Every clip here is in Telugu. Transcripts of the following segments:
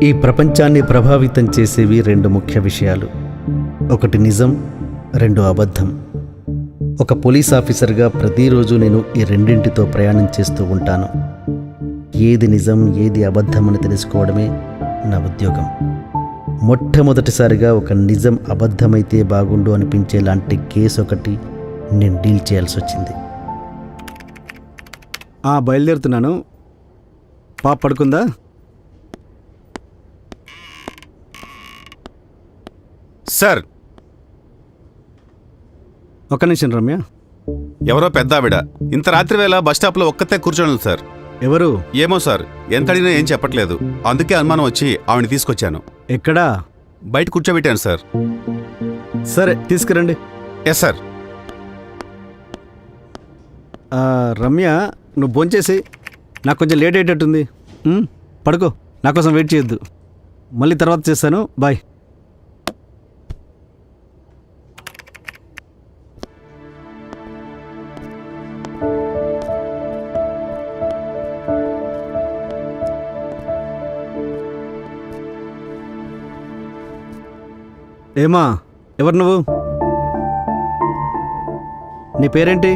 ఈ ప్రపంచాన్ని ప్రభావితం చేసేవి రెండు ముఖ్య విషయాలు. ఒకటి నిజం, రెండు అబద్ధం. ఒక పోలీస్ ఆఫీసర్గా ప్రతిరోజు నేను ఈ రెండింటితో ప్రయాణం చేస్తూ ఉంటాను. ఏది నిజం, ఏది అబద్ధమని తెలుసుకోవడమే నా ఉద్యోగం. మొట్టమొదటిసారిగా ఒక నిజం అబద్ధమైతే బాగుండు అనిపించేలాంటి కేసు ఒకటి నేను డీల్ చేయాల్సి వచ్చింది. బయలుదేరుతున్నాను. పాప పడుకుందా? సార్, ఒక్క నిమిషం రమ్య. ఎవరో పెద్ద ఆవిడ ఇంత రాత్రి వేళ బస్టాప్లో ఒక్కతే కూర్చోను సార్. ఎవరు? ఏమో సార్, ఎంత అడిగినా ఏం చెప్పట్లేదు. అందుకే అనుమానం వచ్చి ఆవిడని తీసుకొచ్చాను. ఎక్కడా? బయట కూర్చోబెట్టాను సార్. సరే, తీసుకురండి. Yes sir. రమ్య, నువ్వు భోంచేసి. నాకు కొంచెం లేట్ అయ్యేటట్టుంది. పడుకో, నా కోసం వెయిట్ చేయొద్దు. మళ్ళీ తర్వాత చేస్తాను. బాయ్. ఏమా, ఎవరు నువ్వు? నీ పేరేంటి?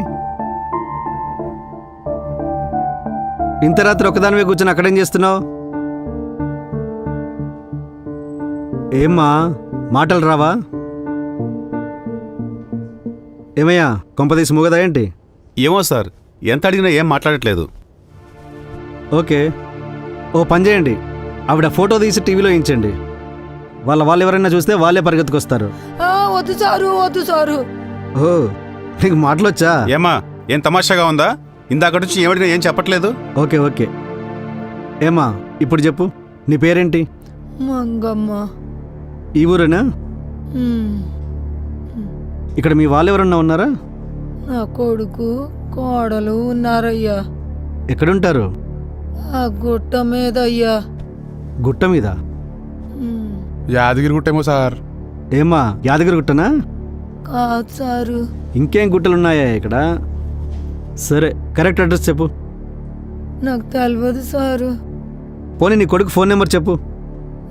ఇంత రాత్రి ఒకదానివే కూర్చొని అక్కడేం చేస్తున్నావు? ఏమ్మా, మాటలు రావా? ఏమయ్యా, కొంపదీసి మూగదా ఏంటి? ఏమో సార్, ఎంత అడిగినా ఏం మాట్లాడట్లేదు. ఓకే, ఓ పని చేయండి. ఆవిడ ఫోటో తీసి టీవీలో వేయించండి. వాళ్ళు ఎవరైనా చూస్తే వాళ్ళే పరిగెత్తుకొస్తారు. వద్దు సారు, వద్దు సారు. ఓ, నీకు మాటలొచ్చా? ఏమా, ఏం తమాషాగా ఉందా? ఇందాక నుంచి ఏమడినా ఏం చెప్పట్లేదు. Okay okay. ఏమా, ఇప్పుడు చెప్పు, నీ పేరేంటి? మంగమ్మ. ఈ ఊరేనా? ఇక్కడ మీ వాళ్ళెవరన్నా ఉన్నారా? నా కొడుకు కోడలు ఉన్నారయ్యా. ఎక్కడుంటారు? ఆ గుట్ట మీద అయ్యా. గుట్ట మీద? యాదగిరి గుట్టేమో సార్. ఏమా, యాదగిరి గుట్టనా? కాదు సారు. ఇంకేం గుట్టలున్నాయా ఇక్కడ? సరే, కరెక్ట్ అడ్రస్ చెప్పు. నాకు తెలియదు సారు. పోనీ నీ కొడుకు ఫోన్ నెంబర్ చెప్పు.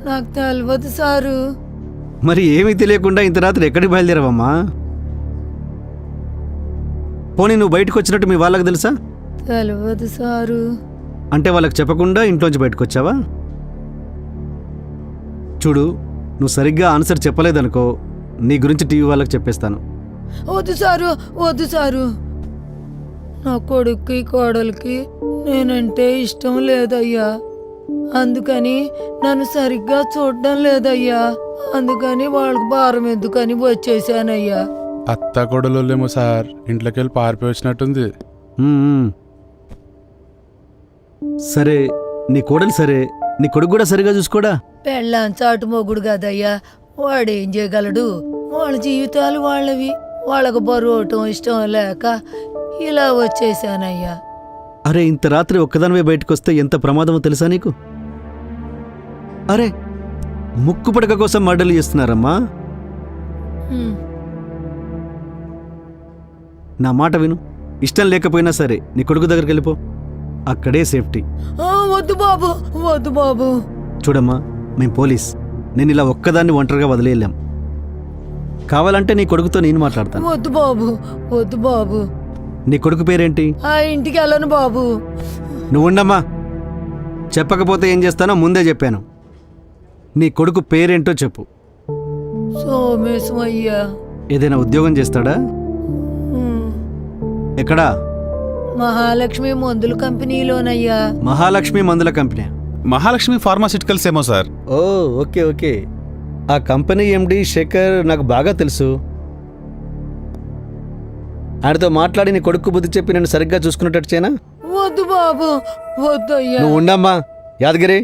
నాకు తెలియదు సారు. మరి ఏమీ తెలియకుండా ఇంత రాత్రి ఎక్కడికి బయలుదేరావమ్మా? పోనీ నువ్వు బయటకు వచ్చినట్టు మీ వాళ్ళకి తెలుసా? తెలియదు సారు. అంటే వాళ్ళకి చెప్పకుండా ఇంట్లోంచి బయటకు వచ్చావా? చూడు, నువ్వు సరిగ్గా ఆన్సర్ చెప్పలేదనుకో, నీ గురించి టీవీ వాళ్ళకి చెప్పేస్తాను. వద్దు సారు, వద్దు సారు. నా కొడుక్కి కోడలికి నేనంటే ఇష్టం లేదయ్యా. అందుకని నన్ను సరిగ్గా చూడడం లేదయ్యా. అందుకని వాళ్ళకి భారం ఎందుకని వచ్చేసానయ్యా. అత్త కొడలేమో సార్, ఇంట్లోకి వెళ్ళి పారిపోయి వచ్చినట్టుంది. సరే, నీ కోడలు సరే, నీ కొడుకు కూడా సరిగా చూసుకోడా? పెళ్ళాం చాటు మొగుడు కదయ్యా, వాడేం చేయగలడు? వాళ్ళ జీవితాలు వాళ్ళవి. వాళ్ళకు బరువటం ఇష్టం లేక ఇలా వచ్చేసానయ్యా. అరే, ఇంత రాత్రి ఒక్కదానివే బయటకు వస్తే ఎంత ప్రమాదమో తెలుసా నీకు? అరే, ముక్కు పడక కోసం మర్డర్లు చేస్తున్నారమ్మా. నా మాట విను. ఇష్టం లేకపోయినా సరే నీ కొడుకు దగ్గరికి వెళ్ళిపో. అక్కడే సేఫ్టీ. వద్దు బాబు, వద్దు బాబు. చూడమ్మా, మేం పోలీస్. నేను ఇలా ఒక్కదాన్ని ఒంటరిగా వదిలేయలేం. కావాలంటే నీ కొడుకుతో నేను మాట్లాడతాను. వద్దు బాబు, వద్దు బాబు. నీ కొడుకు పేరేంటి? ఆ ఇంటికి వెళ్ళను బాబు. నువ్వు ఉండమ్మా. చెప్పకపోతే ఏం చేస్తానో ముందే చెప్పాను. నీ కొడుకు పేరేంటో చెప్పు. సోమేశం అయ్యా. ఏదైనా ఉద్యోగం చేస్తాడా? ఎక్కడా? మహాలక్ష్మి మందుల కంపెనీలోనయ్యా. మహాలక్ష్మి మందుల కంపెనీ? మహాలక్ష్మి ఫార్మాసిటికల్స్ ఏమో సార్. ఓ, ఓకే ఓకే. ఆ కంపెనీ ఎండి శేఖర్ నాకు బాగా తెలుసు. ఆయనతో మాట్లాడి నీ కొడుకు బుద్ధి చెప్పి నేను సరిగ్గా చూసుకున్నట్టు చేయనా? వద్దు బాబు, వద్దు అయ్యా. నువ్వు ఉండమ్మా. యాదగిరి,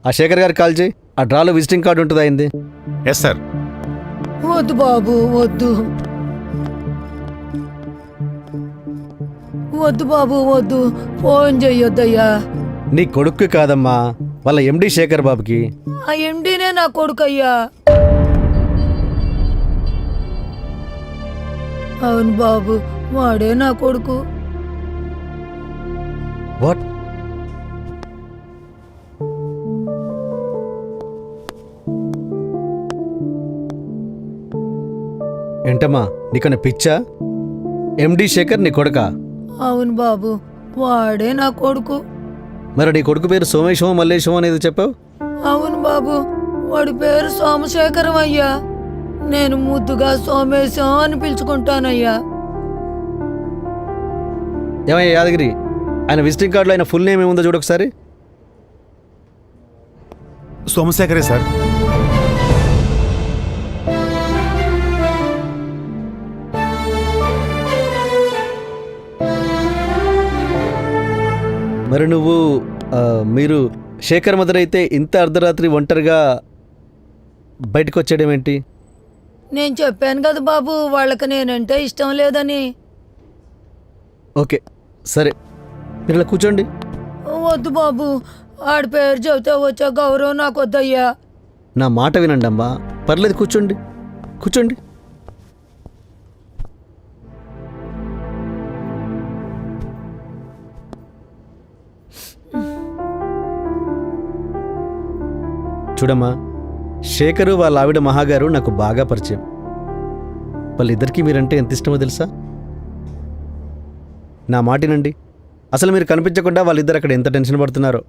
ఆ శేఖర్ గారికి కాల్ చేయి. ఆ డ్రాలో విజిటింగ్ కార్డు ఉంటుంది అయింది. Yes sir. వద్దు బాబు వద్దు, వద్దు బాబు వద్దు, ఫోన్ చెయ్యొద్దయ్యా. నీ కొడుక్కి కాదమ్మా, వాళ్ళ ఎండి శేఖర్ బాబుకి. ఆ ఎండినే నా కొడుకయ్యా. అవును బాబు, వాడే నా కొడుకు. వాట్? ఏంటమ్మా నీకన్నా పిచ్చా? ఎండి శేఖర్ నీ కొడుకా? అవును బాబు, వాడే నా కొడుకు. మరి నీ కొడుకు పేరు సోమేశమో మల్లేశమో అనేది చెప్పావు? అవును బాబు, వాడి పేరు సోమశేఖరం అయ్యా. నేను ముద్దుగా సోమేశం అని పిలుచుకుంటానయ్యా. ఏమయ్యా యాదగిరి, ఆయన విజిటింగ్ కార్డులో ఆయన ఫుల్ నేమ్ ఏముందో చూడొకసారి. సోమశేఖరే సార్. మరి నువ్వు మీరు శేఖర్ మదర్ అయితే ఇంత అర్ధరాత్రి ఒంటరిగా బయటకు వచ్చేయడం ఏంటి? నేను చెప్పాను కదా బాబు, వాళ్ళకి నేనంటే ఇష్టం లేదని. ఓకే సరే, మీరు ఇలా కూర్చోండి. వద్దు బాబు, ఆడి పేరు చెబితే వచ్చే గౌరవం నాకు వద్దయ్యా. నా మాట వినండి అమ్మా, పర్లేదు కూర్చోండి, కూర్చోండి. చూడమ్మా, శేఖరు వాళ్ళ ఆవిడ మహాగారు నాకు బాగా పరిచయం. వాళ్ళిద్దరికీ మీరంటే ఎంత ఇష్టమో తెలుసా? నా మాటినండి, అసలు మీరు కనిపించకుండా వాళ్ళిద్దరు అక్కడ ఎంత టెన్షన్ పడుతున్నారో.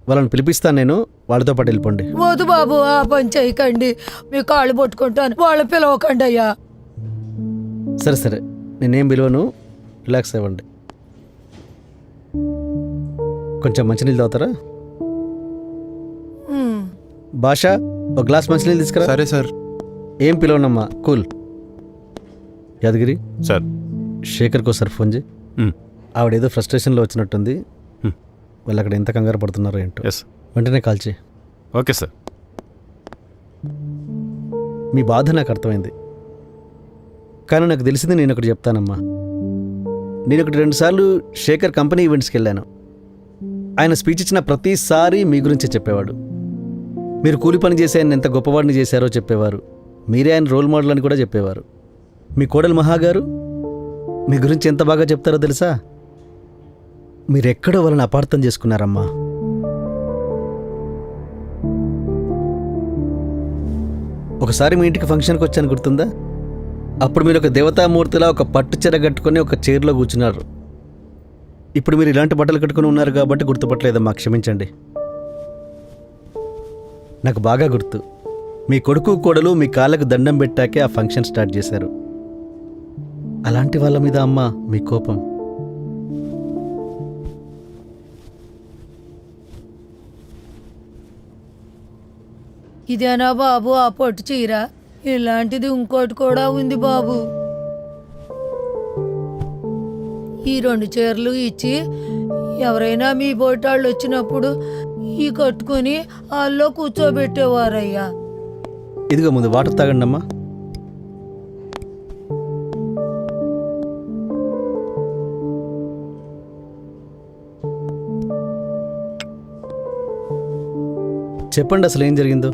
వాళ్ళని పిలిపిస్తాను నేను, వాళ్ళతో పాటు వెళ్ళిపోండి. వద్దు బాబు, ఆ పని చేయకండి, మీ కాళ్ళు పట్టుకుంటాను, వాళ్ళు పిలవకండి అయ్యా. సరే సరే, నేనేం పిలువను, రిలాక్స్ అవ్వండి. కొంచెం మంచినీళ్ళు తాగుతారా? భాష, ఒక గ్లాస్ మంచినీళ్ళు తీసుకురా. సరే సార్. ఏం పిలవనమ్మా, కూల్. యాదగిరి సార్. శేఖర్కి ఒకసారి ఫోన్ చేయి. ఆవిడేదో ఫ్రస్ట్రేషన్లో వచ్చినట్టుంది. వాళ్ళు అక్కడ ఎంత కంగారు పడుతున్నారో ఏంటో. ఎస్. వెంటనే కాల్ చేయి. Okay sir. మీ బాధ నాకు అర్థమైంది, కానీ నాకు తెలిసింది నేను ఒకటి చెప్తానమ్మా. నేను ఒకటి 2 సార్లు శేఖర్ కంపెనీ ఈవెంట్స్కి వెళ్ళాను. ఆయన స్పీచ్ ఇచ్చిన ప్రతిసారి మీ గురించి చెప్పేవాడు. మీరు కూలి పని చేసి ఆయన ఎంత గొప్పవాడిని చేశారో చెప్పేవారు. మీరే ఆయన రోల్ మోడల్ అని కూడా చెప్పేవారు. మీ కోడలు మహాగారు మీ గురించి ఎంత బాగా చెప్తారో తెలుసా? మీరెక్కడో వాళ్ళని అపార్థం చేసుకున్నారమ్మా. ఒకసారి మీ ఇంటికి ఫంక్షన్కి వచ్చాను, గుర్తుందా? అప్పుడు మీరు ఒక దేవతామూర్తిలా ఒక పట్టు చెర కట్టుకొని ఒక చైర్లో కూర్చున్నారు. ఇప్పుడు మీరు ఇలాంటి బట్టలు కట్టుకుని ఉన్నారు కాబట్టి గుర్తుపట్టలేదమ్మా, క్షమించండి. నాకు బాగా గుర్తు, మీ కొడుకు కోడలు మీ కాళ్ళకు దండం పెట్టాకే ఆ ఫంక్షన్ స్టార్ట్ చేశారు. అలాంటి వాళ్ళ మీద అమ్మ మీ కోపం. ఇదేనా బాబు ఆ పొట్టు చీర? ఇలాంటిది ఇంకోటి కూడా ఉంది బాబు. ఈ 2 చీరలు ఇచ్చి ఎవరైనా మీ బోటాళ్ళు వచ్చినప్పుడు ఈ కట్టుకుని వాళ్ళలో కూర్చోబెట్టేవారయ్యా. ఇదిగో ముందు వాటర్ తాగండి అమ్మా. చెప్పండి అసలు ఏం జరిగిందో.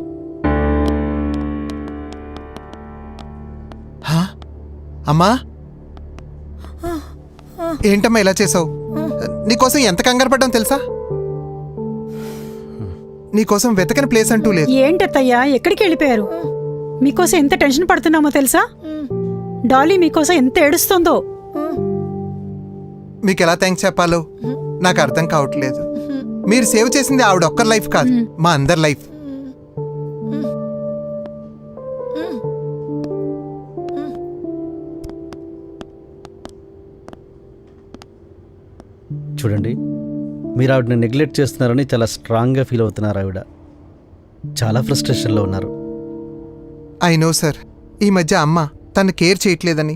అమ్మా, ఏంటమ్మా ఇలా చేసావు? నీకోసం ఎంత కంగారు పడ్డాం తెలుసా? నీకోసం వెతకని ప్లేస్ అంటూ లేదు. ఏంటత్తయ్యా, ఎక్కడికి వెళ్ళిపోయారు? మీకోసం ఎంత టెన్షన్ పడుతున్నామో తెలుసా? డాలీ మీకోసం ఎంత ఏడుస్తుందో. మీకు ఎలా థ్యాంక్స్ చెప్పాలో నాకు అర్థం కావట్లేదు. మీరు సేవ్ చేసింది ఆవిడ ఒక్కరి లైఫ్ కాదు, మా అందరి లైఫ్. చూడండి, మీరు ఆవిడని నెగ్లెక్ట్ చేస్తున్నారని చాలా స్ట్రాంగ్గా ఫీల్ అవుతున్నారు. ఆవిడ చాలా ఫ్రస్ట్రేషన్లో ఉన్నారు. I know sir. ఈ మధ్య అమ్మ తను కేర్ చేయట్లేదని,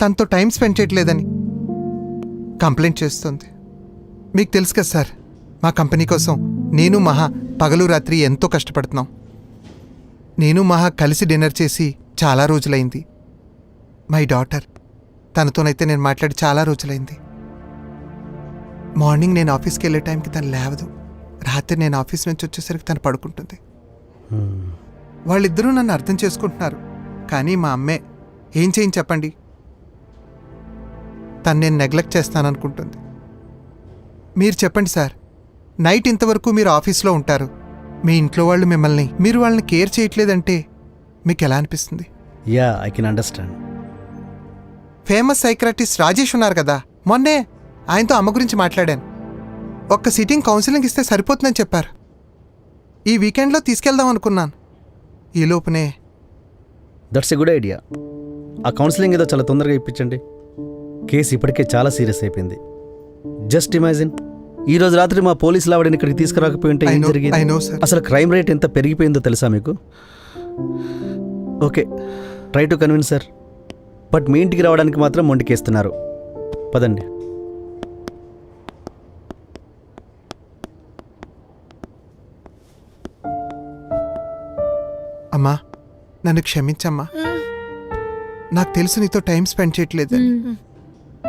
తనతో టైం స్పెండ్ చేయట్లేదని కంప్లైంట్ చేస్తుంది. మీకు తెలుసు కదా సార్, మా కంపెనీ కోసం నేను మహా పగలు రాత్రి ఎంతో కష్టపడుతున్నాం. నేను మహా కలిసి డిన్నర్ చేసి చాలా రోజులైంది. మై డాటర్, తనతోనైతే నేను మాట్లాడి చాలా రోజులైంది. మార్నింగ్ నేను ఆఫీస్కి వెళ్ళే టైంకి తను లేవదు. రాత్రి నేను ఆఫీస్ నుంచి వచ్చేసరికి తను పడుకుంటుంది. వాళ్ళిద్దరూ నన్ను అర్థం చేసుకుంటున్నారు, కానీ మా అమ్మే ఏం చేయని చెప్పండి. తను నేను నెగ్లెక్ట్ చేస్తాననుకుంటుంది. మీరు చెప్పండి సార్, నైట్ ఇంతవరకు మీరు ఆఫీస్లో ఉంటారు, మీ ఇంట్లో వాళ్ళు మిమ్మల్ని, మీరు వాళ్ళని కేర్ చేయట్లేదంటే మీకు ఎలా అనిపిస్తుంది? Yeah, I can understand. Famous psychiatrist Rajesh ఉన్నారు కదా, మొన్నే ఆయనతో అమ్మ గురించి మాట్లాడాను. ఒక్క సిట్టింగ్ కౌన్సిలింగ్ ఇస్తే సరిపోతుందని చెప్పారు. ఈ వీకెండ్లో తీసుకెళ్దాం అనుకున్నాను. ఈ లోపునే దట్స్ ఎ గుడ్ ఐడియా. ఆ కౌన్సిలింగ్ ఏదో చాలా తొందరగా ఇప్పించండి. కేసు ఇప్పటికే చాలా సీరియస్ అయిపోయింది. జస్ట్ ఇమాజిన్, ఈ రోజు రాత్రి మా పోలీసులు ఆవిడని ఇక్కడికి తీసుకురాకపోయింటే ఏం I know, జరిగింది? sir. అసలు క్రైమ్ రేట్ ఎంత పెరిగిపోయిందో తెలుసా మీకు? Okay, try to convince sir. But మీ ఇంటికి రావడానికి మాత్రం మొండికేస్తున్నారు. పదండి. అమ్మా, నన్ను క్షమించమ్మా. నాకు తెలుసు నీతో టైం స్పెండ్ చేయట్లేదని,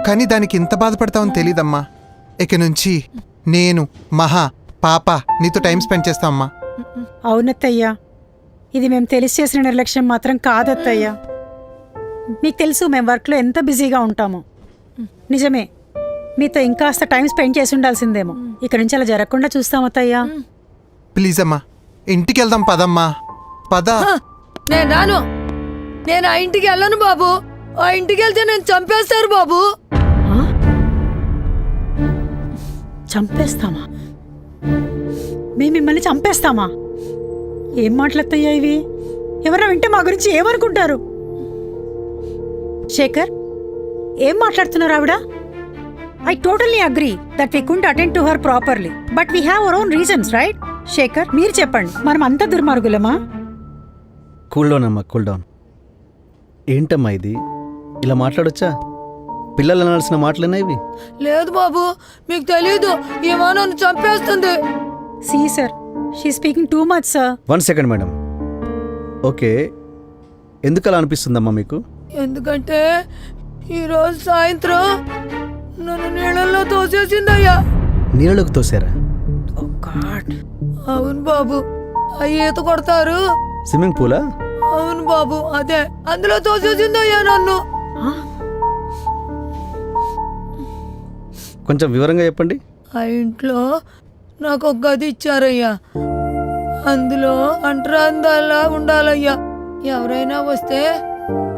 కానీ దానికి ఇంత బాధపడతావని తెలీదమ్మా. ఇక నుంచి నేను, మహా, పాప నీతో టైం స్పెండ్ చేస్తామమ్మా. అవునత్తయ్యా, ఇది మేము తెలిసి చేసిన నిర్లక్ష్యం మాత్రం కాదత్తయ్యా. మీకు తెలుసు మేము వర్క్లో ఎంత బిజీగా ఉంటామో. నిజమే, మీతో ఇంకాస్త టైం స్పెండ్ చేసి ఉండాల్సిందేమో. ఇక నుంచి అలా జరగకుండా చూస్తామత్తయ్యా. ప్లీజ్ అమ్మా, ఇంటికి వెళ్దాం పదమ్మా, పద. నేను రాను. నేను ఆ ఇంటికి వెళ్ళను బాబు. ఆ ఇంటికి వెళ్తే నేను చంపేస్తారు బాబు. ఆ? చంపేస్తామా? మేము మిమ్మల్ని చంపేస్తామా? ఏం మాట్లాడతాయా ఇవి? ఎవరైనా వింటే మా గురించి ఏమనుకుంటారు? శేఖర్, ఏం మాట్లాడుతున్నారు ఆవిడ? I totally agree that we could attend to her properly, but we have our own reasons, right? Shekhar, మీరు చెప్పండి, మనం అంత దుర్మార్గులమా? కూల్ డౌన్ అమ్మా, కూల్ డౌన్. ఏంటమ్మా ఇది, ఇలా మాట్లాడొచ్చా? పిల్లలు అనాల్సిన మాటలేనా ఇవి? లేదు బాబు, మీకు తెలీదు, ఏమో నన్ను చంపేస్తుంది. See sir, she speaking too much sir. 1 second madam. Okay, ఎందుకు అలా అనిపిస్తుందమ్మా మీకు? ఎందుకంటే ఈరోజు సాయంత్రం నన్ను నీళ్ళల్లో తోసేసిందయ్యా. నీళ్ళలోకి తోసారా? ఓ గాడ్. అవును బాబు, ఆ ఈత కొడతారు. స్విమ్మింగ్ పూలా? అవును బాబు, అదే, అందులో తోసేసిందయ్యా నన్ను. కొంచెం వివరంగా చెప్పండి. ఆ ఇంట్లో నాకు ఒక గది ఇచ్చారయ్యా. అందులో అంటరాందాలా ఉండాలయ్యా. ఎవరైనా వస్తే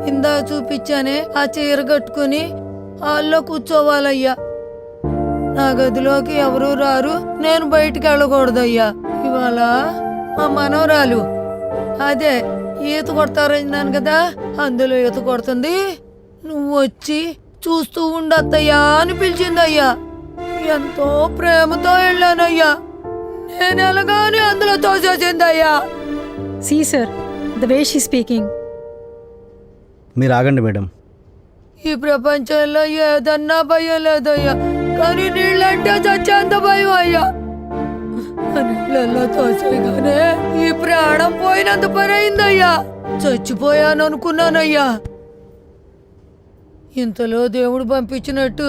ఇందా చూపించానే ఆ చీర కట్టుకుని హాల్లో కూర్చోవాలయ్యా. నా గదిలోకి ఎవరూ రారు, నేను బయటికి వెళ్ళకూడదయ్యా. ఇవాళ మా మనవరాలు అదే ఈత కొడతారన్నాను కదా, అందులో ఈత కొడుతుంది. నువ్వు వచ్చి చూస్తూ ఉండత్తయ్యా అని పిలిచిందయ్యా. ఎంతో ప్రేమతో వెళ్ళానయ్యా. నేను ఎలాగానే అందులో తోసేసిందయ్యా. See sir, the way she speaking. మీరు ఆగండి మేడం. ఈ ప్రపంచంలో ఏదన్నా భయం లేదయ్యా, కానీ నీళ్ళంటే చచ్చేంత భయం అయ్యా. నీళ్ళల్లో తోసేయగానే ఈ ప్రాణం పోయినంత పని అయిందయ్యా. చచ్చిపోయాను అనుకున్నానయ్యా. ఇంతలో దేవుడు పంపించినట్టు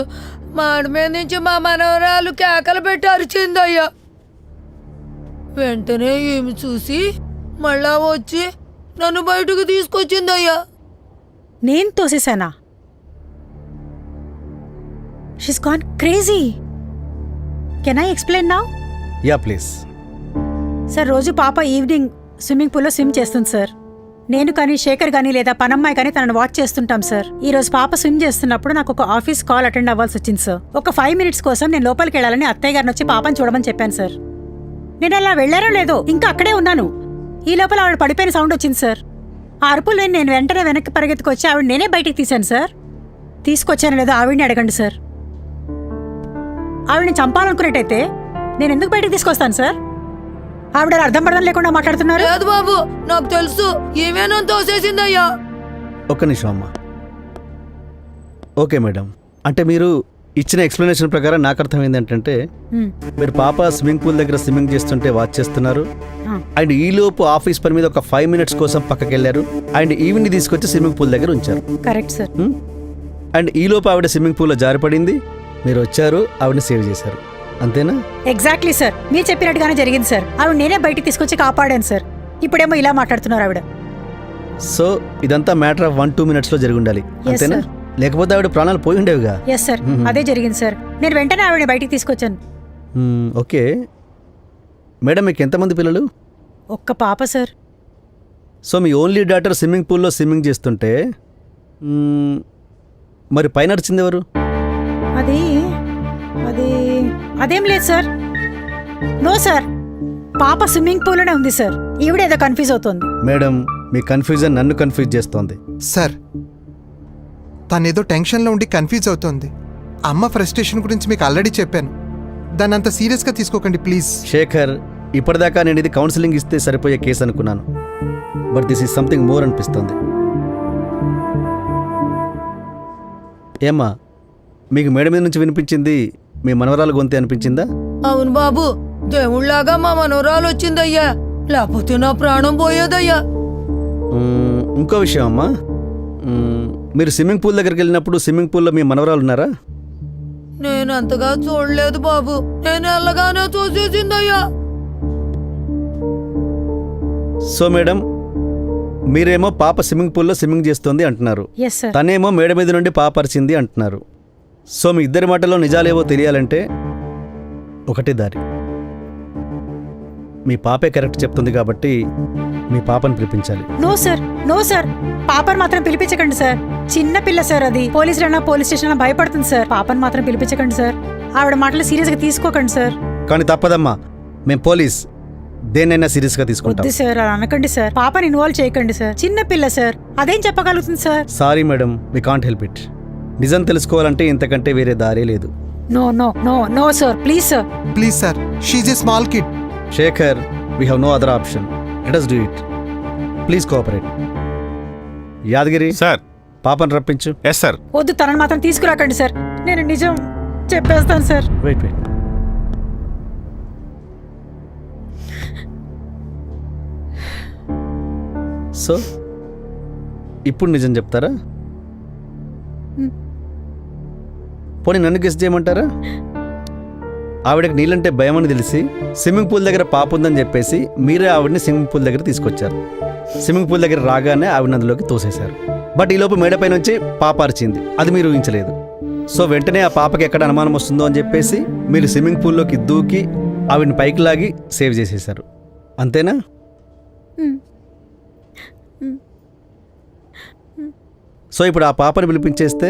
మాడి మీద నుంచి మా మనవరాలు కేకలు పెట్టి అరిచిందయ్యా. వెంటనే ఈమె చూసి మళ్ళా వచ్చి నన్ను బయటకు తీసుకొచ్చిందయ్యా. నేను తోసేసానా? She's gone crazy. Can I explain now? Ya please. Sir, రోజు పాప ఈవినింగ్ స్విమ్మింగ్ పూల్లో స్విమ్ చేస్తుంది సార్. నేను కానీ శేఖర్ కానీ లేదా పనమ్మాయి కానీ తనను వాచ్ చేస్తుంటాం సార్. ఈ రోజు పాప స్విమ్ చేస్తున్నప్పుడు నాకు ఒక ఆఫీస్ కాల్ అటెండ్ అవ్వాల్సి వచ్చింది సార్. ఒక 5 minutes కోసం నేను లోపలికి వెళ్ళాలని అత్తయ్య గారిని వచ్చి పాపని చూడమని చెప్పాను సార్. నేను అలా వెళ్ళారో లేదో ఇంకా అక్కడే ఉన్నాను. ఈ లోపల ఆవిడ పడిపోయిన సౌండ్ వచ్చింది సార్. ఆ అరుపులు నేను వెంటనే వెనక్కి పరిగెత్తుకొచ్చి ఆవిడ నేనే బయటికి తీశాను సార్. తీసుకొచ్చాను లేదో ఆవిడని అడగండి సార్. ఆవిడని చంపాలనుకున్నట్టయితే నేను ఎందుకు బయటకు తీసుకొస్తాను సార్? ఆవిడ అర్థం పడడం లేకుండా మాట్లాడుతున్నారు. లేదు బాబు, నాకు తెలుసు, ఏమేనో తోసేసిందయ్యా. ఒక్క నిమిషం అమ్మా. ఓకే మేడం, అంటే మీరు ఇచ్చిన ఎక్స్ప్లెనేషన్ ప్రకారం నాకు అర్థమైంది ఏంటంటే మ్, మీరు పాప స్విమ్మింగ్ పూల్ దగ్గర స్విమ్మింగ్ చేస్తుంటే వాచ్ చేస్తున్నారు ఆ, అండ్ ఈలోపు ఆఫీస్ పని మీద ఒక 5 మినిట్స్ కోసం పక్కకి వెళ్ళారు అండ్ ఈవిని తీసుకొచ్చి స్విమ్మింగ్ పూల్ దగ్గర ఉంచారు. Correct sir. అండ్ ఈలోపు ఆవిడ స్విమ్మింగ్ పూల్లో జారిపడింది, మీరు వచ్చారు ఆవిడని సేవ్ చేశారు, అంతేనా? ఎగ్జాక్ట్లీ సార్, మీరు చెప్పినట్టుగానే జరిగింది సార్. ఆవిడ నేనే బయటికి తీసుకొచ్చి కాపాడాను సార్. ఇప్పుడేమో ఇలా మాట్లాడుతున్నారు ఆవిడ. సో ఇదంతా మ్యాటర్ ఆఫ్ 1-2 మినిట్స్లో జరిగి ఉండాలి, అంతేనా? sir. లేకపోతే ఆవిడ ప్రాణాలు పోయి ఉండేవిగా. ఎస్ సార్, అదే జరిగింది సార్. నేను వెంటనే ఆవిడని బయటికి తీసుకొచ్చాను. ఓకే మేడం, మీకు ఎంతమంది పిల్లలు? ఒక్క పాప సార్. సో మీ ఓన్లీ డాటర్ స్విమ్మింగ్ పూల్లో స్విమ్మింగ్ చేస్తుంటే మరి పైన నడిచింది ఎవరు? అది అది అదేం లేదు సార్. నో సార్, పాప స్విమ్మింగ్ పూల్లోనే ఉంది సార్. ఈవిడేదో కన్ఫ్యూజ్ అవుతోంది. మేడం, మీ కన్ఫ్యూజన్ నన్ను కన్ఫ్యూజ్ చేస్తోంది. సార్ తనేదో టెన్షన్లో ఉండి కన్ఫ్యూజ్ అవుతోంది. అమ్మ ఫ్రస్ట్రేషన్ గురించి మీకు ఆల్రెడీ చెప్పాను. దాన్ని అంత సీరియస్గా తీసుకోకండి ప్లీజ్. శేఖర్, ఇప్పటిదాకా నేను ఇది కౌన్సిలింగ్ ఇస్తే సరిపోయే కేసు అనుకున్నాను, but this is something more అనిపిస్తుంది. ఏమ్మా, మీకు మేడ మీద నుంచి వినిపించింది మీ మనవరాలు గొంతే అనిపించిందా? అవును బాబు, దేవుళ్లాగా మా మనవరాలు వచ్చిందయ్యా, లేకపోతే నా ప్రాణం పోయేదయ్యా. ఇంకో విషయం అమ్మా, మీరు స్విమ్మింగ్ పూల్ దగ్గరికి వెళ్ళినప్పుడు స్విమ్మింగ్ పూల్లో మీ మనవరాలు ఉన్నారా? నేను అంతగా చూడలేదు బాబు, నేను వెళ్ళగానే చూసేసిందయ్యా. సో మేడం, మీరేమో పాప స్విమ్మింగ్ పూల్లో స్విమ్మింగ్ చేస్తోంది అంటున్నారు, ఎస్ సార్. తనేమో మేడ మీద నుండి పాపరిచింది అంటున్నారు. సో మీ ఇద్దరి మాటల్లో నిజాలేవో తెలియాలంటే ఒకటే దారి. మీ పాపే కరెక్ట్ చెప్తుంది కాబట్టి మీ పాపను పిలిపించాలి. నో సార్, నో సార్, పాపను మాత్రం పిలిపించకండి సార్. చిన్న పిల్ల సార్, అది పోలీసులన్నా పోలీస్ స్టేషన్ భయపడుతుంది సార్. పాపను మాత్రం పిలిపించకండి సార్. ఆవిడ మాటలు సీరియస్గా తీసుకోకండి సార్. కానీ తప్పదమ్మా, మేము పోలీస్, దేన్నైనా సీరియస్గా తీసుకుంటాం. వద్దు సార్, అలా అనకండి సార్. పాపని ఇన్వాల్వ్ చేయకండి సార్. చిన్న పిల్ల సార్, అదేం చెప్పగలుగుతుంది సార్. Sorry madam, we can't help it. నిజం తెలుసుకోవాలంటే ఇంతకంటే వేరే దారే లేదు. No no no no sir, please sir. Please sir, she's a small kid. Shekhar, we have no other option, let us do it. Please cooperate. Yadagiri, sir. పాపను రప్పించు. Yes sir. వద్దు, తనని మాత్రం తీసుకురాకండి సార్. నేను నిజం చెప్పేస్తాను సార్. Wait wait. సో ఇప్పుడు నిజం చెప్తారా? పోనీ నన్ను గెస్ చేయమంటారా? ఆవిడకి నీళ్ళంటే భయం అని తెలిసి స్విమ్మింగ్ పూల్ దగ్గర పాప ఉందని చెప్పేసి మీరే ఆవిడని స్విమ్మింగ్ పూల్ దగ్గర తీసుకొచ్చారు. స్విమ్మింగ్ పూల్ దగ్గర రాగానే ఆవిడ అందులోకి తోసేశారు. బట్ ఈలోపు మేడపై నుంచి పాప అరిచింది, అది మీరు ఊహించలేదు. సో వెంటనే ఆ పాపకి ఎక్కడ అనుమానం వస్తుందో అని చెప్పేసి మీరు స్విమ్మింగ్ పూల్లోకి దూకి ఆవిడని పైకి లాగి సేవ్ చేసేశారు, అంతేనా? సో ఇప్పుడు ఆ పాపని పిలిపించేస్తే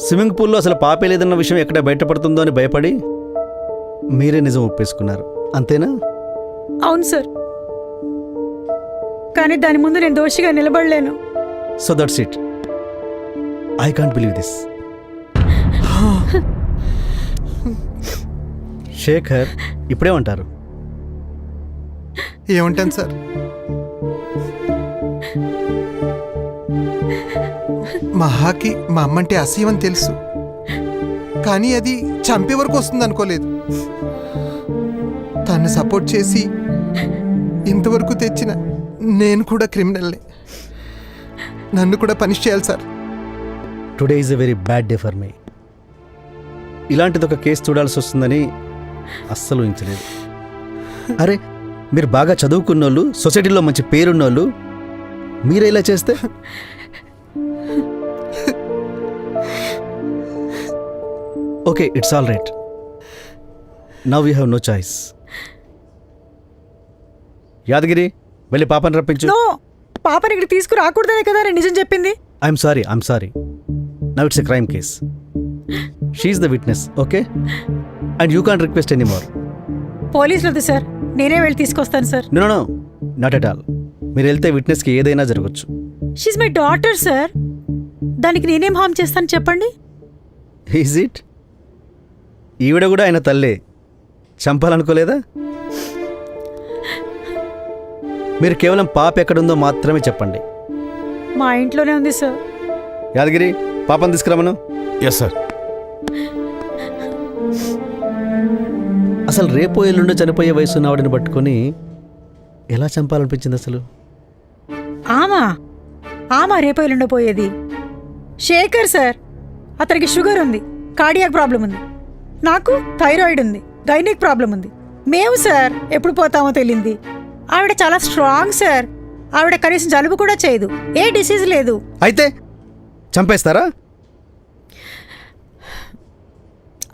స్విమ్మింగ్ పూల్లో అసలు పాపే లేదన్న విషయం ఎక్కడ బయటపడుతుందో అని భయపడి మీరే నిజం ఒప్పేసుకున్నారు, అంతేనా? అవును సార్, కానీ దాని ముందు నేను దోషిగా నిలబడలేను. So that's it. I can't believe this. Shekhar, ఇప్పుడేమంటారు? ఏమంటాను సార్, మహాకి మా అమ్మంటే అసహ్యం అని తెలుసు, కానీ అది చంపే వరకు వస్తుంది అనుకోలేదు. తను సపోర్ట్ చేసి ఇంతవరకు తెచ్చిన నేను కూడా క్రిమినల్ని, నన్ను కూడా పనిష్ చేయాలి sir. Today is a very bad day for me. ఇలాంటిది ఒక కేసు చూడాల్సి వస్తుందని అస్సలు ఊహించలేదు. అరే, మీరు బాగా చదువుకున్నోళ్ళు, సొసైటీలో మంచి పేరున్నోళ్ళు, మీరే ఇలా చేస్తే okay, it's all right. Now you have no choice. Yadagiri, వెళ్ళి పాపని రప్పించు. నో, పాపని ఇక్కడ తీసుకురాకూడదనే కదా నేను నిజం చెప్పింది. I'm sorry. Now it's a crime case. She's the witness, okay? And you can't request any more. పోలీసులు వద్దు సార్, నేనే వెళ్ళి తీసుకొస్తాను sir. No no, not at all. మీరు వెళ్తే విట్నెస్కి ఏదైనా జరగచ్చు. షీఈ్ మై డాటర్ సార్, దానికి నేనేం హామ్ చేస్తాను చెప్పండి. Is it? ఈవిడ కూడా ఆయన తల్లే, చంపాలనుకోలేదా? మీరు కేవలం పాప ఎక్కడుందో మాత్రమే చెప్పండి. మా ఇంట్లోనే ఉంది సార్. యాదగిరి, పాపను తీసుకురామను. Yes sir. అసలు రేపో ఎల్లుండో చనిపోయే వయసు ఉన్నవాడిని పట్టుకొని ఎలా చంపాలనిపించింది అసలు? ఆమా రేపు ఎల్లుండిపోయేది శేఖర్ సార్. అతనికి షుగర్ ఉంది, కార్డియాక్ ప్రాబ్లం ఉంది, నాకు థైరాయిడ్ ఉంది, గైనిక్ ప్రాబ్లం ఉంది. మేము సార్ ఎప్పుడు పోతామో తెలియంది. ఆవిడ చాలా స్ట్రాంగ్ సార్. ఆవిడ కనీసం జలుబు కూడా చేయదు, ఏ డిసీజ్ లేదు. అయితే చంపేస్తారా?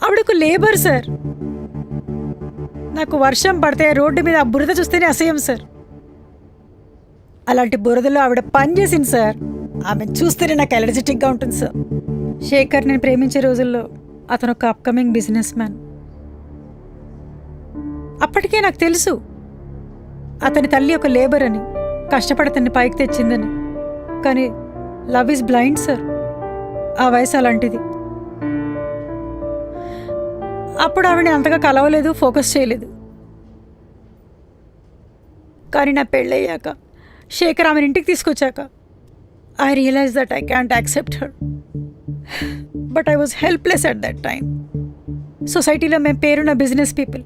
ఆవిడకు లేబర్ సార్. నాకు వర్షం పడితే రోడ్డు మీద ఆ బురద చూస్తేనే అసహ్యం సార్. అలాంటి బురదలో ఆవిడ పని చేసింది సార్. ఆమె చూస్తేనే నాకు ఎలర్జెటిక్గా ఉంటుంది సార్. శేఖర్ నేను ప్రేమించే రోజుల్లో అతను ఒక అప్కమింగ్ బిజినెస్ మ్యాన్. అప్పటికే నాకు తెలుసు అతని తల్లి ఒక లేబర్ అని, కష్టపడి అతన్ని పైకి తెచ్చిందని. కానీ లవ్ ఈజ్ బ్లైండ్ సార్. ఆ వయసు అలాంటిది. అప్పుడు ఆవిడని అంతగా కలవలేదు, ఫోకస్ చేయలేదు. కానీ నా పెళ్ళయ్యాక శేఖర్ ఆమెను ఇంటికి తీసుకొచ్చాక I realize that I can't accept her. But I was helpless at that time. సొసైటీలో మేము పేరున్న బిజినెస్ పీపుల్.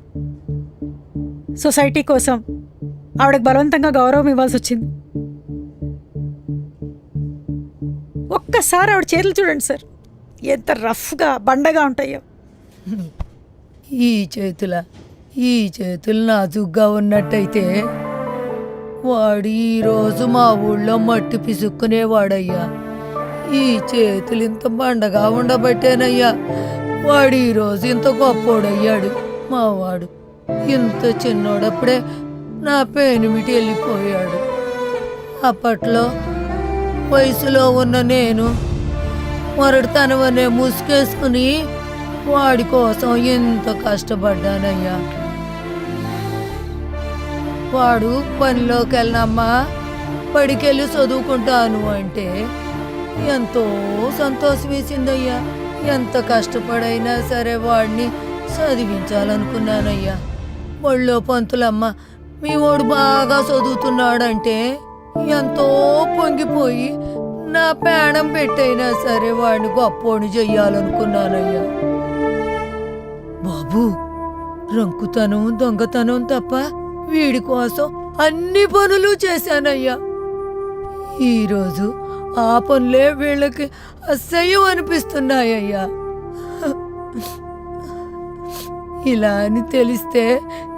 సొసైటీ కోసం ఆవిడకు బలవంతంగా గౌరవం ఇవ్వాల్సి వచ్చింది. ఒక్కసారి ఆవిడ చేతులు చూడండి సార్, ఎంత రఫ్గా బండగా ఉంటాయో. ఈ చేతులు నాజుగ్గా ఉన్నట్టయితే వాడు ఈరోజు మా ఊళ్ళో మట్టి పిసుక్కునేవాడయ్యా. ఈ చేతులు ఇంత బండగా ఉండబట్టేనయ్యా వాడు ఈరోజు ఇంత గొప్పోడయ్యాడు. మా వాడు ఇంత చిన్నోడప్పుడే నా పేనుమిటి వెళ్ళిపోయాడు. అప్పట్లో వయసులో ఉన్న నేను మొరటితనం అనే ముసుకేసుకుని వాడి కోసం ఎంత కష్టపడ్డానయ్యా. వాడు పనిలోకి వెళ్ళినమ్మా, పడికెళ్ళి చదువుకుంటాను అంటే ఎంతో సంతోషం వేసిందయ్యా. ఎంత కష్టపడైనా సరే వాడిని చదివించాలనుకున్నానయ్యా. ఒళ్ళో పంతులమ్మ మీ వాడు బాగా చదువుతున్నాడంటే ఎంతో పొంగిపోయి నా ప్రాణం పెట్టైనా సరే వాడిని గొప్పోడిని చెయ్యాలనుకున్నానయ్యా. బాబు, రంకుతనం దొంగతనం తప్ప వీడి కోసం అన్ని పనులు చేశానయ్యా. ఈరోజు ఆ పనులే వీళ్ళకి అసహ్యం అనిపిస్తున్నాయ్యా. ఇలా అని తెలిస్తే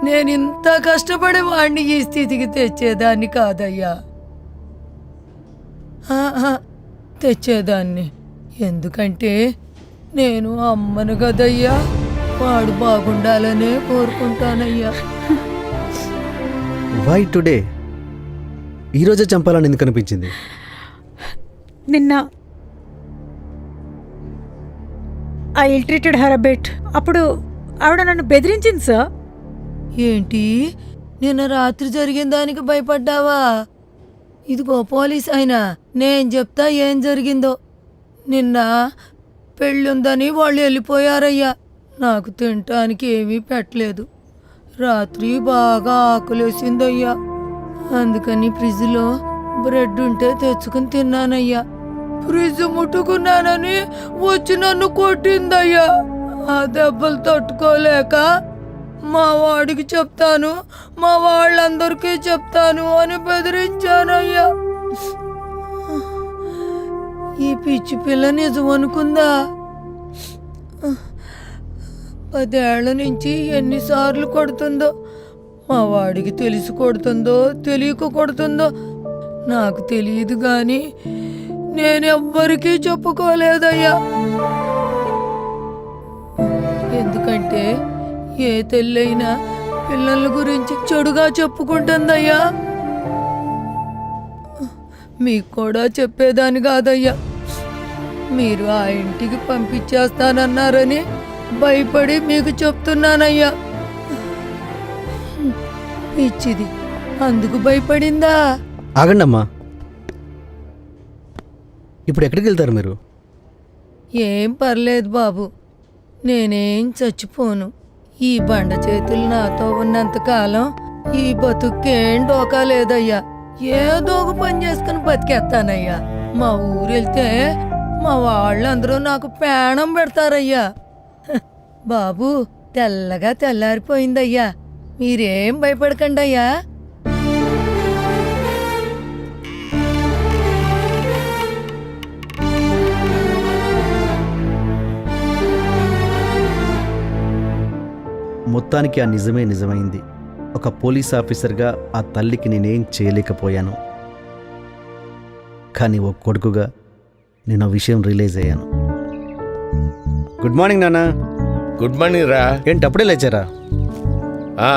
నేను ఇంత కష్టపడే వాడిని ఈ స్థితికి తెచ్చేదాన్ని కాదయ్యా. తెచ్చేదాన్ని. ఎందుకంటే నేను అమ్మను కదయ్యా. వాడు బాగుండాలనే కోరుకుంటానయ్యా. Why today? ఈరోజే చంపాలని ఎందుకు అనిపించింది? నిన్న I ill treated her a bit. అప్పుడు ఆవిడ నన్ను బెదిరించింది సార్. ఏంటి, నిన్న రాత్రి జరిగిన దానికి భయపడ్డావా? ఇదిగో పోలీస్ అయినా నేను చెప్తా ఏం జరిగిందో. నిన్న పెళ్ళుందని వాళ్ళు వెళ్ళిపోయారయ్యా. నాకు తినటానికి ఏమీ పెట్టలేదు. రాత్రి బాగా ఆకలేసిందయ్యా. అందుకని ఫ్రిడ్జ్లో బ్రెడ్ ఉంటే తెచ్చుకుని తిన్నానయ్యా. ఫ్రిడ్జ్ ముట్టుకున్నానని వచ్చి నన్ను కొట్టిందయ్యా. ఆ దెబ్బలు తట్టుకోలేక మా వాడికి చెప్తాను, మా వాళ్ళందరికీ చెప్తాను అని బెదిరించానయ్యా. ఈ పిచ్చి పిల్ల నిజం అనుకుందా? 10 ఏళ్ల నుంచి ఎన్నిసార్లు కొడుతుందో. మా వాడికి తెలిసి కొడుతుందో తెలియక కొడుతుందో నాకు తెలియదు, కానీ నేనెవ్వరికీ చెప్పుకోలేదయ్యా. ఎందుకంటే ఏ తల్లైనా పిల్లల గురించి చెడుగా చెప్పుకుంటుందయ్యా. మీకు కూడా చెప్పేదాన్ని కాదయ్యా. మీరు ఆ ఇంటికి పంపించేస్తానన్నారని భయపడి మీకు చెప్తున్నానయ్యా. పిచ్చిది, అందుకు భయపడిందా? ఆగండమ్మా, ఇప్పుడు ఎక్కడికి వెళ్తారు మీరు? ఏం పర్లేదు బాబు, నేనేం చచ్చిపోను. ఈ బండ చేతులు నాతో ఉన్నంతకాలం ఈ బతుకేం డోకా లేదయ్యా. ఏదో ఒక పని చేసుకుని బతికేస్తానయ్యా. మా ఊరెళ్తే మా వాళ్ళందరూ నాకు ప్రాణం పెడతారయ్యా. బాబు, తెల్లగా తెల్లారిపోయిందయ్యా. మీరేం భయపడకండి అయ్యా. మొత్తానికి ఆ నిజమే నిజమైంది. ఒక పోలీస్ ఆఫీసర్గా ఆ తల్లికి నేనేం చేయలేకపోయాను. కానీ ఓ కొడుకుగా నేను ఆ విషయం రియలైజ్ అయ్యాను. గుడ్ మార్నింగ్ నాన్న. గుడ్ మార్నింగ్ రా. ఏంటి అప్పుడే లేచారా? ఆ,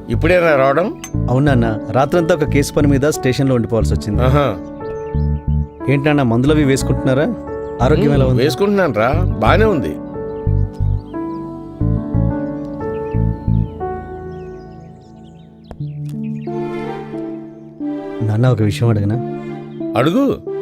ఇప్పుడేనా రావడం? అవునా, రాత్రంతా ఒక కేసు పని మీద స్టేషన్లో ఉండిపోవాల్సి వచ్చింది. ఆహా. ఏంటన్నా, మందులవి వేసుకుంటున్నారా? ఆరోగ్యం ఎలా ఉంది? వేసుకుంటున్నాను రా, బానే ఉంది. నాన్న, ఒక విషయం అడగనా? అడుగు.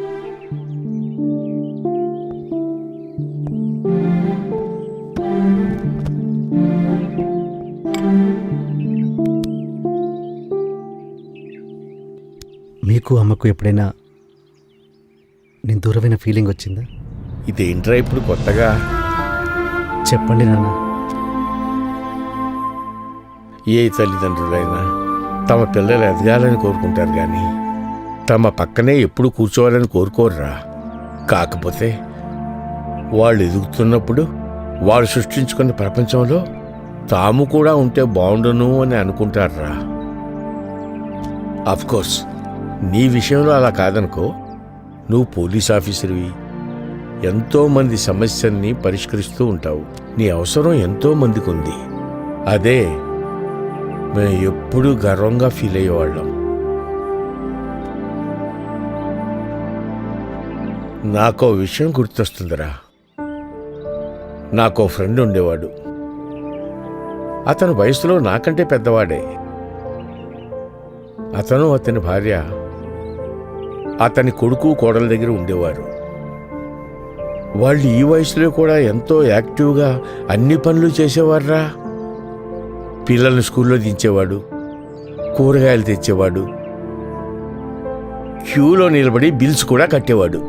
మీకు అమ్మకు ఎప్పుడైనా నేను దూరమైన ఫీలింగ్ వచ్చిందా? ఇదేంట్రా ఇప్పుడు కొత్తగా? చెప్పండి నాన్న. ఏ తల్లిదండ్రులైనా తమ పిల్లలు ఎదగాలని కోరుకుంటారు కానీ తమ పక్కనే ఎప్పుడు కూర్చోవాలని కోరుకోరురా. కాకపోతే వాళ్ళు ఎదుగుతున్నప్పుడు వాళ్ళు సృష్టించుకున్న ప్రపంచంలో తాము కూడా ఉంటే బాగుండును అని అనుకుంటారురా. కోర్స్ నీ విషయంలో అలా కాదనుకో. నువ్వు పోలీస్ ఆఫీసర్వి, ఎంతోమంది సమస్యల్ని పరిష్కరిస్తూ ఉంటావు. నీ అవసరం ఎంతో మందికి ఉంది. అదే మేము ఎప్పుడూ గర్వంగా ఫీల్ అయ్యేవాళ్ళం. నాకో విషయం గుర్తొస్తుందిరా. నాకో ఫ్రెండ్ ఉండేవాడు. అతను వయసులో నాకంటే పెద్దవాడే. అతను అతని భార్య అతని కొడుకు కోడల దగ్గర ఉండేవారు. వాళ్ళు ఈ వయసులో కూడా ఎంతో యాక్టివ్గా అన్ని పనులు చేసేవారురా. పిల్లల్ని స్కూల్లో దించేవాడు, కూరగాయలు తెచ్చేవాడు, క్యూలో నిలబడి బిల్స్ కూడా కట్టేవాడు.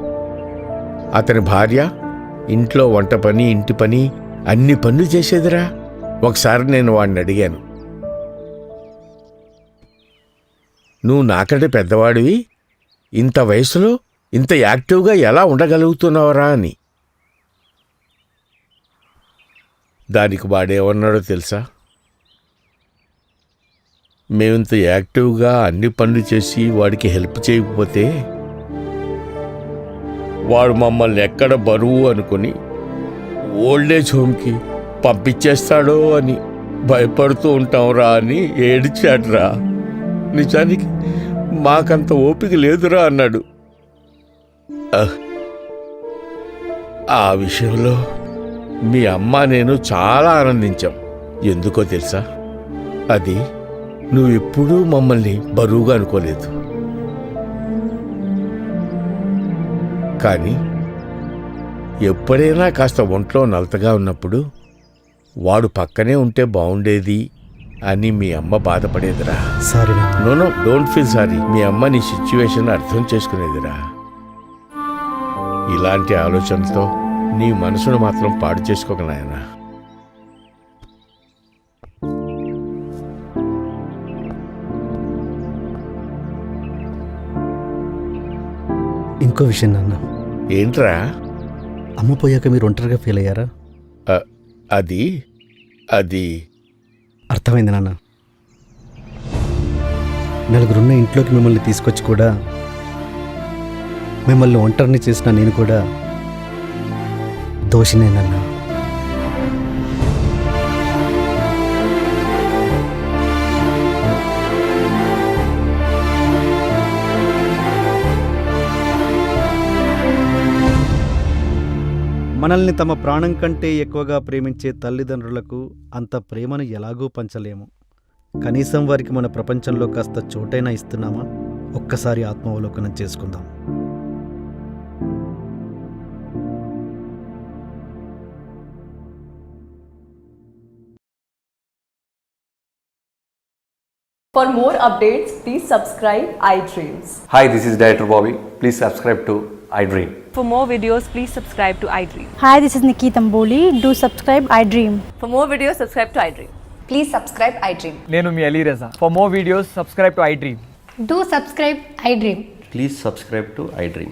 అతని భార్య ఇంట్లో వంట పని, ఇంటి పని, అన్ని పనులు చేసేదిరా. ఒకసారి నేను వాడిని అడిగాను, నువ్వు నాకంటే పెద్దవాడివి, ఇంత వయసులో ఇంత యాక్టివ్గా ఎలా ఉండగలుగుతున్నావురా అని. దానికి వాడేమన్నాడో తెలుసా? మేమింత యాక్టివ్గా అన్ని పనులు చేసి వాడికి హెల్ప్ చేయకపోతే వాడు మమ్మల్ని ఎక్కడ బరువు అనుకుని ఓల్డేజ్ హోమ్కి పంపించేస్తాడో అని భయపడుతూ ఉంటాంరా అని ఏడిచాడ్రా. నిజానికి మాకంత ఓపిక లేదురా అన్నాడు. ఆ విషయంలో మీ అమ్మ నేను చాలా ఆనందించాం. ఎందుకో తెలుసా? అది నువ్వెప్పుడూ మమ్మల్ని బరువుగా అనుకోలేదు. కానీ ఎప్పుడైనా కాస్త ఒంట్లో నలతగా ఉన్నప్పుడు వాడు పక్కనే ఉంటే బాగుండేది అని మీ అమ్మ బాధపడేదిరా. Sorry. No, don't feel sorry. మీ అమ్మ నీ సిచ్యువేషన్ అర్థం చేసుకునేదిరా. ఇలాంటి ఆలోచనతో నీ మనసును మాత్రం పాడు చేసుకోక నాయనా. ఇంకో విషయం నాన్న. ఏంట్రా? అమ్మ పోయాక మీరు ఒంటరిగా ఫీల్ అయ్యారా? అది అర్థమైంది నాన్న. నలుగురున్న ఇంట్లోకి మిమ్మల్ని తీసుకొచ్చి కూడా మిమ్మల్ని ఒంటరిని చేసిన నేను కూడా దోషినేనన్నా. మనల్ని తమ ప్రాణం కంటే ఎక్కువగా ప్రేమించే తల్లిదండ్రులకు అంత ప్రేమను ఎలాగూ పంచలేము. కనీసం వారికి మన ప్రపంచంలో కాస్త చోటైనా ఇస్తున్నామా? ఒక్కసారి ఆత్మావలోకనం చేసుకుందాం. For more updates, please subscribe iDreams. Hi, this is Director Bobby. Please subscribe to iDream. For more videos, please subscribe to iDream. Hi, this is Nikki Tamboli. Do subscribe iDream. For more videos, subscribe to iDream. Please subscribe iDream. నేను మీ అలీ రజా. For more videos, subscribe to iDream. Do subscribe iDream. Please subscribe to iDream.